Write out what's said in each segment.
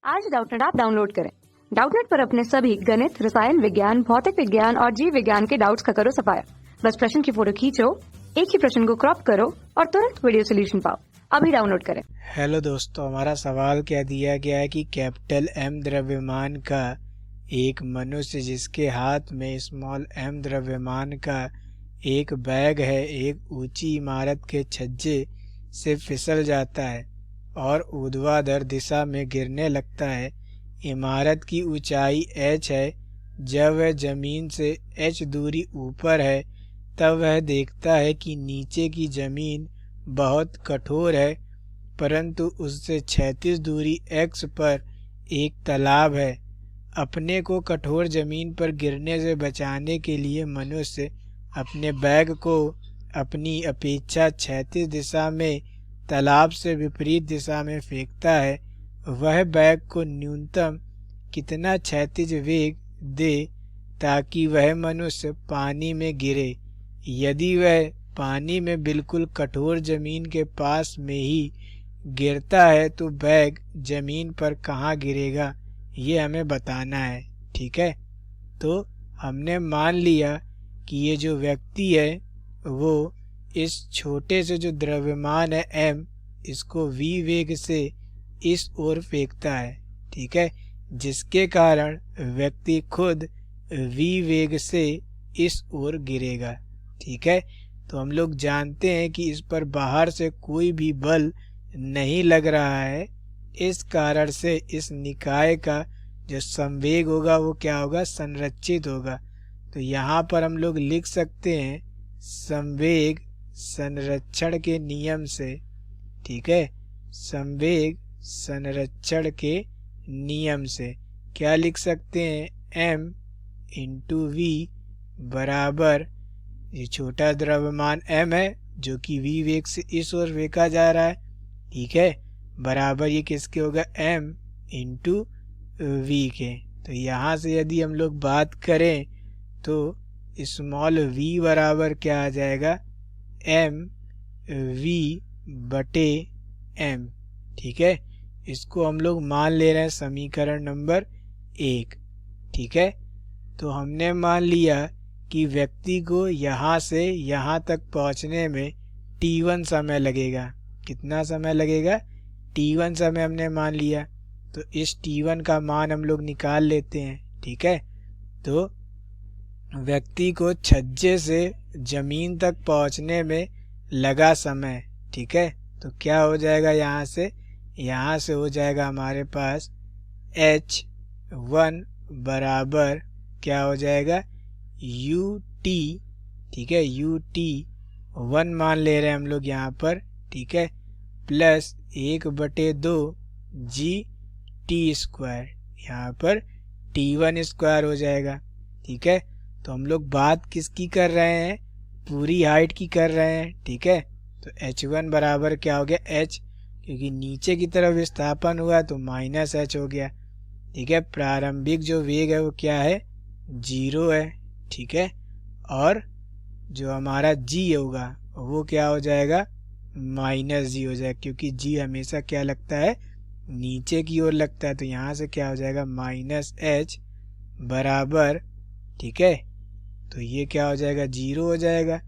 आज Doubtnut app download करें। Doubtnut पर अपने सभी गणित, रसायन विज्ञान, भौतिक विज्ञान और जीव विज्ञान के डाउट्स का करो सफाया। बस प्रश्न की फोटो खींचो, एक ही प्रश्न को क्रॉप करो और तुरंत वीडियो सोल्यूशन पाओ। अभी डाउनलोड करें। हेलो दोस्तों, हमारा सवाल क्या दिया गया है कि कैपिटल एम द्रव्यमान का एक मनुष्य जिसके हाथ में स्मॉल एम द्रव्यमान का एक बैग है, एक ऊंची इमारत के छज्जे से फिसल जाता है और ऊर्ध्वाधर दिशा में गिरने लगता है। इमारत की ऊंचाई h है। जब वह जमीन से h दूरी ऊपर है तब वह देखता है कि नीचे की जमीन बहुत कठोर है, परंतु उससे 36 दूरी x पर एक तालाब है। अपने को कठोर जमीन पर गिरने से बचाने के लिए मनुष्य अपने बैग को अपनी अपेक्षा 36 दिशा में तालाब से विपरीत दिशा में फेंकता है। वह बैग को न्यूनतम कितना क्षैतिज वेग दे ताकि वह मनुष्य पानी में गिरे। यदि वह पानी में बिल्कुल कठोर जमीन के पास में ही गिरता है तो बैग जमीन पर कहाँ गिरेगा, ये हमें बताना है। ठीक है, तो हमने मान लिया कि ये जो व्यक्ति है वो इस छोटे से जो द्रव्यमान है m, इसको v वेग से इस ओर फेंकता है। ठीक है, जिसके कारण व्यक्ति खुद v वेग से इस ओर गिरेगा। ठीक है, तो हम लोग जानते हैं कि इस पर बाहर से कोई भी बल नहीं लग रहा है। इस कारण से इस निकाय का जो संवेग होगा वो क्या होगा, संरक्षित होगा। तो यहाँ पर हम लोग लिख सकते हैं संवेग संरक्षण के नियम से। ठीक है, संवेग संरक्षण के नियम से क्या लिख सकते हैं, m इंटू वी बराबर, ये छोटा द्रव्यमान m है जो कि v वेग से इस ओर फेंका जा रहा है। ठीक है, बराबर ये किसके होगा, m इंटू वी के। तो यहाँ से यदि हम लोग बात करें तो स्मॉल v बराबर क्या आ जाएगा, m v बटे m। ठीक है, इसको हम लोग मान ले रहे हैं समीकरण नंबर 1। ठीक है, तो हमने मान लिया कि व्यक्ति को यहाँ से यहाँ तक पहुँचने में t1 समय लगेगा। कितना समय लगेगा, t1 समय हमने मान लिया। तो इस t1 का मान हम लोग निकाल लेते हैं। ठीक है, तो व्यक्ति को छज्जे से जमीन तक पहुंचने में लगा समय। ठीक है, तो क्या हो जाएगा, यहाँ से हो जाएगा हमारे पास h1 बराबर क्या हो जाएगा, ut। ठीक है, ut1 मान ले रहे हैं हम लोग यहाँ पर। ठीक है, प्लस 1/2 g/t², यहाँ पर t1 स्क्वायर हो जाएगा। ठीक है, तो हम लोग बात किसकी कर रहे हैं, पूरी हाइट की कर रहे हैं। ठीक है, तो h1 बराबर क्या हो गया, h, क्योंकि नीचे की तरफ विस्थापन हुआ तो -h हो गया। ठीक है, प्रारंभिक जो वेग है वो क्या है, 0 है। ठीक है, और जो हमारा g होगा वो क्या हो जाएगा, -g हो जाएगा, क्योंकि g हमेशा क्या लगता है, नीचे की ओर लगता है। तो यहाँ से क्या हो जाएगा, -h बराबर, ठीक है, तो ये क्या हो जाएगा, 0 हो जाएगा,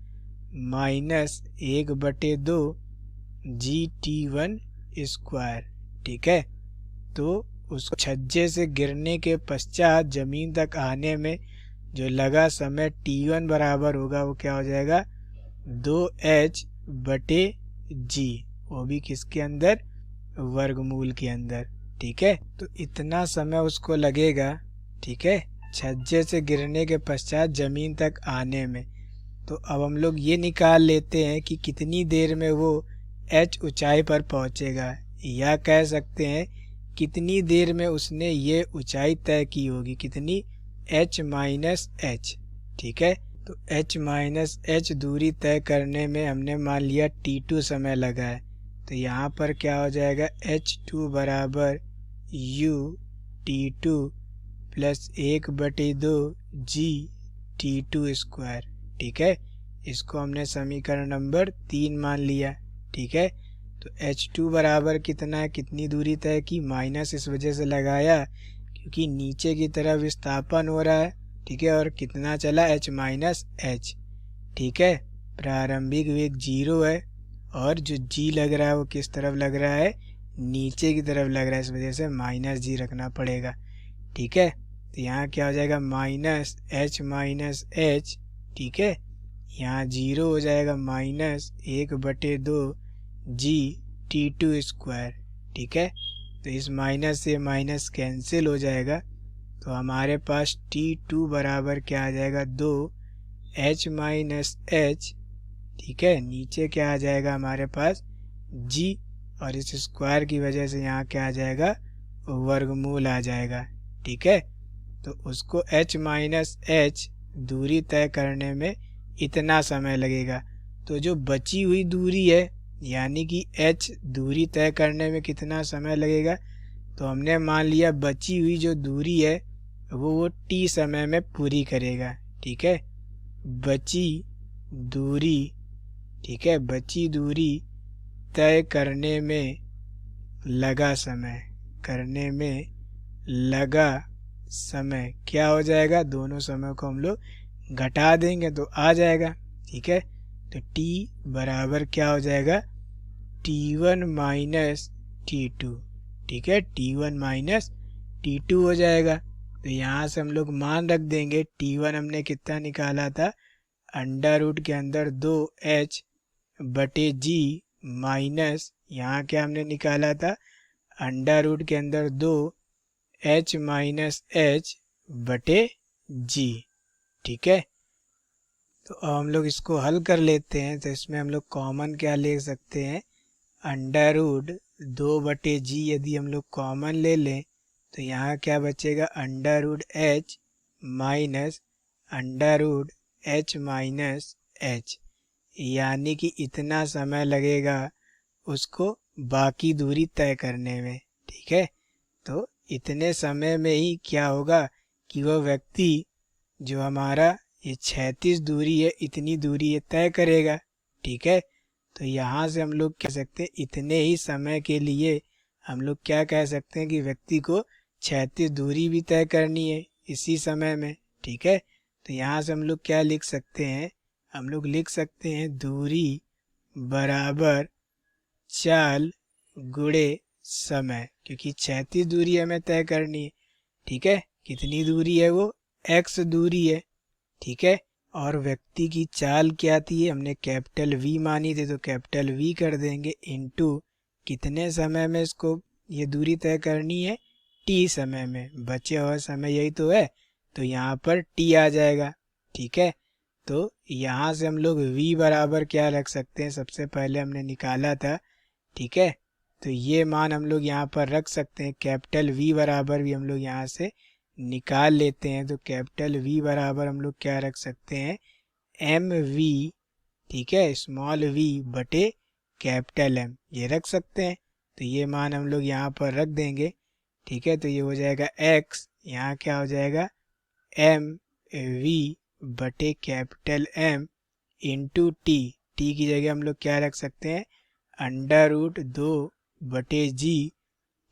-1/2 g/t²। ठीक है, तो उस छज्जे से गिरने के पश्चात जमीन तक आने में जो लगा समय t1 बराबर होगा वो क्या हो जाएगा, 2h/g, वो भी किसके अंदर, वर्गमूल के अंदर। ठीक है, तो इतना समय उसको लगेगा। ठीक है, छज्जे से गिरने के पश्चात जमीन तक आने में। तो अब हम लोग ये निकाल लेते हैं कि कितनी देर में वो h ऊंचाई पर पहुंचेगा, या कह सकते हैं कितनी देर में उसने ये ऊंचाई तय की होगी, कितनी, h-h। ठीक है, तो h-h दूरी तय करने में हमने मान लिया t2 समय लगा है। तो यहाँ पर क्या हो जाएगा, h2 बराबर ut2 प्लस 1/2 g/t²। ठीक है, इसको हमने समीकरण नंबर 3 मान लिया। ठीक है, तो h2 बराबर कितना है, कितनी दूरी तय की, माइनस इस वजह से लगाया क्योंकि नीचे की तरफ विस्थापन हो रहा है, ठीक है, और कितना चला, h माइनस h, ठीक है। प्रारंभिक वेग 0 है और जो g लग रहा है वो किस तरफ लग रहा है, नीचे की तरफ लग रहा है, इस वजह से माइनस g रखना पड़ेगा, ठीक है। तो यहाँ क्या हो जाएगा, माइनस h माइनस h, ठीक है। यहाँ 0 हो जाएगा, माइनस 1/2 g T2 स्क्वायर, ठीक है। तो इस माइनस से माइनस कैंसिल हो जाएगा, तो हमारे पास T2 बराबर क्या आ जाएगा, 2h माइनस h, ठीक है। नीचे क्या आ जाएगा हमारे पास g, और इस स्क्वायर की वजह से यहाँ क्या आ जाएगा, वर्गमूल आ जाएगा, ठीक है। तो उसको h माइनस h दूरी तय करने में इतना समय लगेगा। तो जो बची हुई दूरी है, यानी कि h दूरी तय करने में कितना समय लगेगा, तो हमने मान लिया बची हुई जो दूरी है वो t समय में पूरी करेगा, ठीक है। बची दूरी, ठीक है, बची दूरी तय करने में लगा समय, करने में लगा समय क्या हो जाएगा, दोनों समय को हम लोग घटा देंगे तो आ जाएगा, ठीक है। तो t बराबर क्या हो जाएगा, T1 माइनस T2, ठीक है, T1 माइनस T2 हो जाएगा। तो यहाँ से हम लोग मान रख देंगे, T1 हमने कितना निकाला था, अंडर रूट के अंदर 2h बटे g माइनस, यहाँ क्या हमने निकाला था, अंडर रूट के अंदर 2h माइनस h बटे g, ठीक है। तो अब हम लोग इसको हल कर लेते हैं। तो इसमें हम लोग कॉमन क्या ले सकते हैं, अंडर रूट 2/g यदि हम लोग कॉमन ले लें तो यहाँ क्या बचेगा, under root h minus under root h minus h, यानी कि इतना समय लगेगा उसको बाकी दूरी तय करने में, ठीक है। तो इतने समय में ही क्या होगा कि वह व्यक्ति जो हमारा ये 36 दूरी है, इतनी दूरी ये तय करेगा, ठीक है। तो यहाँ से हम लोग कह सकते हैं इतने ही समय के लिए हम लोग क्या कह सकते हैं कि व्यक्ति को 36 दूरी भी तय करनी है इसी समय में, ठीक है। तो यहाँ से हम लोग क्या लिख सकते हैं, हम लोग लिख सकते हैं दूरी बराबर चाल गुणे समय, क्योंकि 36 दूरी हमें तय करनी है, ठीक है। कितनी दूरी है वो, x दूरी है, ठीक है। और व्यक्ति की चाल क्या थी, हमने कैपिटल V मानी थी, तो कैपिटल V कर देंगे इनटू कितने समय में इसको ये दूरी तय करनी है, t समय में, बचे हुआ समय यही तो है, तो यहाँ पर t आ जाएगा, ठीक है। तो यहाँ से हम लोग v बराबर क्या रख सकते हैं, सबसे पहले हमने निकाला था, ठीक है। तो ये मान हम लोग यहाँ पर रख सकते हैं, कैपिटल V बराबर भी हम लोग यहाँ से निकाल लेते हैं। तो कैपिटल V बराबर हम लोग क्या रख सकते हैं, mv, ठीक है, स्मॉल v बटे कैपिटल M, ये रख सकते हैं। तो ये मान हम लोग यहाँ पर रख देंगे, ठीक है। तो ये हो जाएगा x, यहाँ क्या हो जाएगा mv बटे capital M into t, t की जगह हम लोग क्या रख सकते हैं, अंडर रूट 2/g,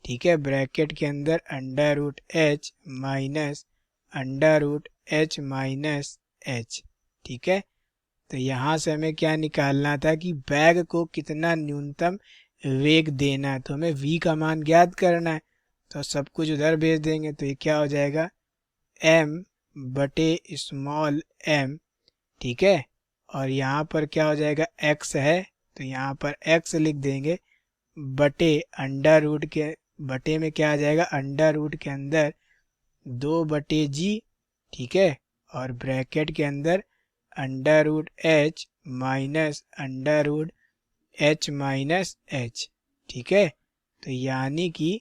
ठीक है, ब्रैकेट के अंदर under root h minus under root h minus h, ठीक है। तो यहाँ से हमें क्या निकालना था कि बैग को कितना न्यूनतम वेग देना है, तो हमें v का मान ज्ञात करना है। तो सब कुछ उधर भेज देंगे, तो ये क्या हो जाएगा m बटे स्मॉल m, ठीक है। और यहाँ पर क्या हो जाएगा x है, तो यहाँ पर x लिख देंगे बटे अंडर रूट के बटे में क्या आ जाएगा, अंडर रूट के अंदर 2/g, ठीक है, और ब्रैकेट के अंदर under root h minus under root h minus h, ठीक है। तो यानी कि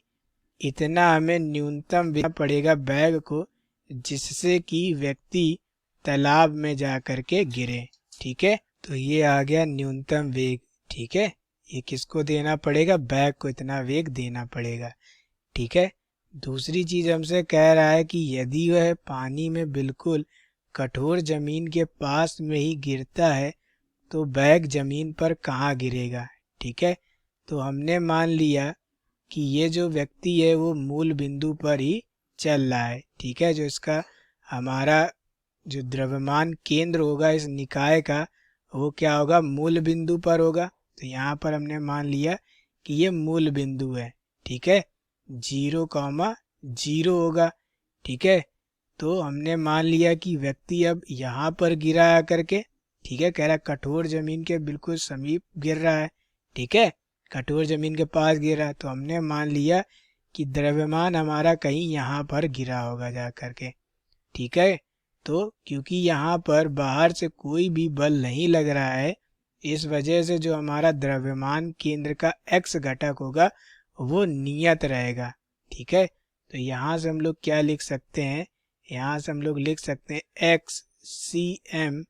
इतना हमें न्यूनतम देना पड़ेगा बैग को, जिससे कि व्यक्ति तालाब में जा कर के गिरे, ठीक है। तो ये आ गया न्यूनतम वेग, ठीक है। ये किसको देना पड़ेगा, बैग को इतना वेग देना पड़ेगा, ठीक है। दूसरी चीज हमसे कह रहा है कि यदि वह पानी में बिल्कुल कठोर जमीन के पास में ही गिरता है तो बैग जमीन पर कहाँ गिरेगा, ठीक है। तो हमने मान लिया कि ये जो व्यक्ति है वो मूल बिंदु पर ही चल रहा है। ठीक है, जो इसका हमारा जो द्रव्यमान केंद्र होगा इस निकाय का वो क्या होगा, मूल बिंदु पर होगा। तो यहाँ पर हमने मान लिया कि ये मूल बिंदु है। ठीक है, 0,0 होगा। ठीक है, तो हमने मान लिया कि व्यक्ति अब यहाँ पर गिरा आकर के, ठीक है, कह रहा है कठोर जमीन के बिल्कुल समीप गिर रहा है। ठीक है, कठोर जमीन के पास गिर रहा है, तो हमने मान लिया कि द्रव्यमान हमारा कहीं यहाँ पर गिरा होगा जा करके। ठीक है, तो क्योंकि यहाँ पर बाहर से कोई भी बल नहीं लग रहा है, इस वजह से जो हमारा द्रव्यमान केंद्र का x घटक होगा वो नियत रहेगा। ठीक है, तो यहाँ से हम लोग क्या लिख सकते हैं, यहाँ से हम लोग लिख सकते हैं XCM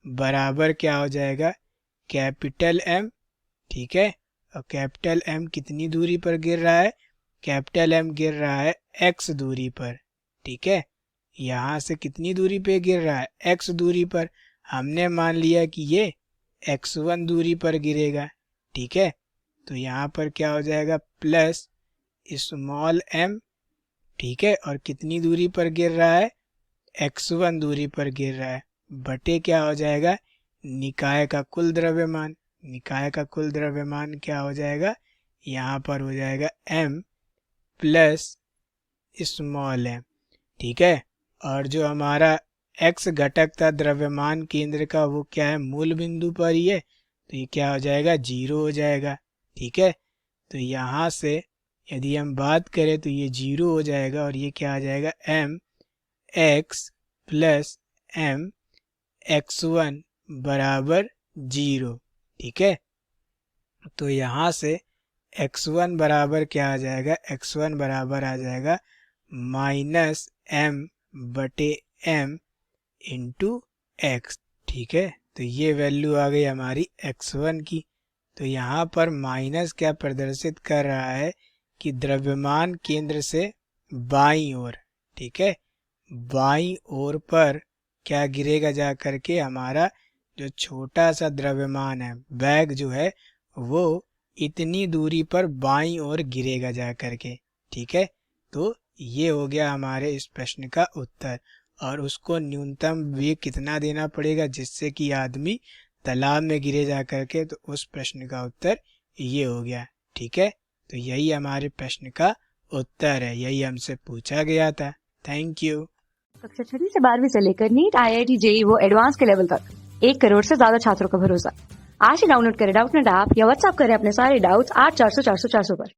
बराबर क्या हो जाएगा, कैपिटल M। ठीक है, और कैपिटल M कितनी दूरी पर गिर रहा है, कैपिटल M गिर रहा है x दूरी पर। ठीक है, यहाँ से कितनी दूरी पे गिर रहा है, x दूरी पर। हमने मान लिया कि ये x1 दूरी पर गिरेगा। ठीक है, तो यहाँ पर क्या हो जाएगा, प्लस स्मॉल m। ठीक है, और कितनी दूरी पर गिर रहा है, x1 दूरी पर गिर रहा है, बटे क्या हो जाएगा, निकाय का कुल द्रव्यमान। निकाय का कुल द्रव्यमान क्या हो जाएगा, यहाँ पर हो जाएगा m प्लस स्मॉल m। ठीक है, और जो हमारा x घटक था द्रव्यमान केंद्र का वो क्या है, मूल बिंदु पर ही है, तो ये क्या हो जाएगा, 0 हो जाएगा। ठीक है, तो यहाँ से यदि हम बात करें तो ये 0 हो जाएगा और ये क्या आ जाएगा, mx प्लस mx1 बराबर 0। ठीक है, तो यहाँ से x1 बराबर क्या आ जाएगा, x1 बराबर आ जाएगा माइनस m बटे m इंटू x। ठीक है, तो ये वैल्यू आ गई हमारी x1 की। तो यहाँ पर माइनस क्या प्रदर्शित कर रहा है कि द्रव्यमान केंद्र से बाईं ओर, ठीक है, बाईं ओर पर क्या गिरेगा जा करके, हमारा जो छोटा सा द्रव्यमान है बैग जो है वो इतनी दूरी पर बाईं ओर गिरेगा जा करके। ठीक है, तो ये हो गया हमारे इस प्रश्न का उत्तर। और उसको न्यूनतम वेग कितना देना पड़ेगा जिससे कि आदमी तालाब में गिरे जा करके, तो उस प्रश्न का उत्तर ये हो गया। ठीक है, तो यही हमारे प्रश्न का उत्तर है, यही हमसे पूछा गया था। Thank you. कक्षा 6वीं से 12वीं से लेकर नीट, IIT, JEE वो एडवांस के लेवल तक 1 करोड़ से ज्यादा छात्रों का भरोसा। आज ही डाउनलोड करें डाउटनेट ऐप या व्हाट्सएप करें अपने सारे डाउट्स 8400 400 400 पर।